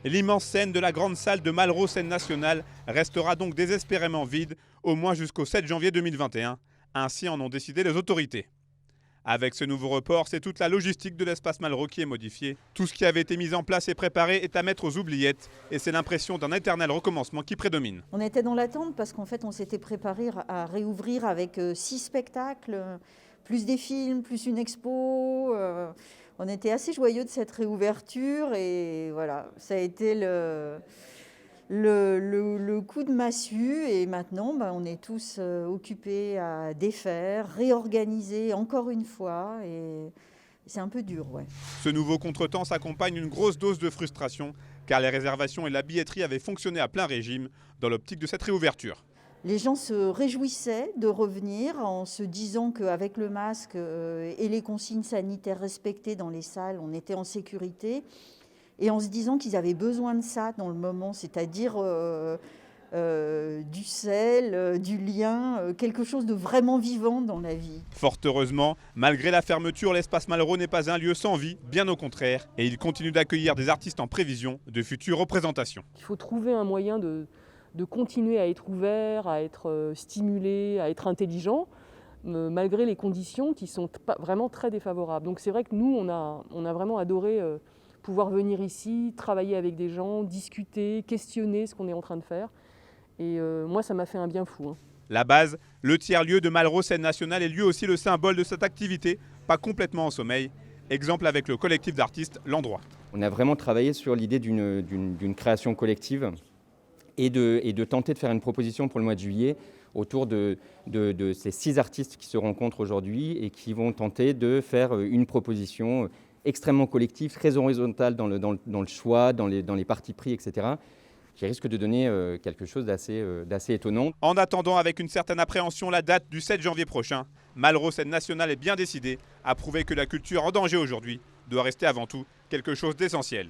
L'immense scène de la grande salle de Malraux Scène Nationale restera donc désespérément vide, au moins jusqu'au 7 janvier 2021. Ainsi en ont décidé les autorités. Avec ce nouveau report, c'est toute la logistique de l'espace Malraux qui est modifiée. Tout ce qui avait été mis en place et préparé est à mettre aux oubliettes et c'est l'impression d'un éternel recommencement qui prédomine. On était dans l'attente parce qu'en fait on s'était préparé à réouvrir avec 6 spectacles, plus des films, plus une expo. On était assez joyeux de cette réouverture et voilà, ça a été le coup de massue et maintenant on est tous occupés à défaire, réorganiser encore une fois et c'est un peu dur. Ouais. Ce nouveau contretemps s'accompagne d'une grosse dose de frustration car les réservations et la billetterie avaient fonctionné à plein régime dans l'optique de cette réouverture. Les gens se réjouissaient de revenir en se disant qu'avec le masque et les consignes sanitaires respectées dans les salles, on était en sécurité. Et en se disant qu'ils avaient besoin de ça dans le moment, c'est-à-dire du sel, du lien, quelque chose de vraiment vivant dans la vie. Fort heureusement, malgré la fermeture, l'espace Malraux n'est pas un lieu sans vie, bien au contraire, et il continue d'accueillir des artistes en prévision de futures représentations. Il faut trouver un moyen de continuer à être ouvert, à être stimulé, à être intelligent, malgré les conditions qui sont vraiment très défavorables. Donc c'est vrai que nous, on a vraiment adoré pouvoir venir ici, travailler avec des gens, discuter, questionner ce qu'on est en train de faire. Et moi, ça m'a fait un bien fou. La base, le tiers-lieu de Malraux Scène Nationale est lui aussi le symbole de cette activité, pas complètement en sommeil. Exemple avec le collectif d'artistes L'Endroit. On a vraiment travaillé sur l'idée d'une création collective et de tenter de faire une proposition pour le mois de juillet autour de ces 6 artistes qui se rencontrent aujourd'hui et qui vont tenter de faire une proposition extrêmement collective, très horizontale dans le choix, dans les partis pris, etc., qui risque de donner quelque chose d'assez étonnant. En attendant avec une certaine appréhension la date du 7 janvier prochain, Malraux Scène Nationale est bien décidé à prouver que la culture en danger aujourd'hui doit rester avant tout quelque chose d'essentiel.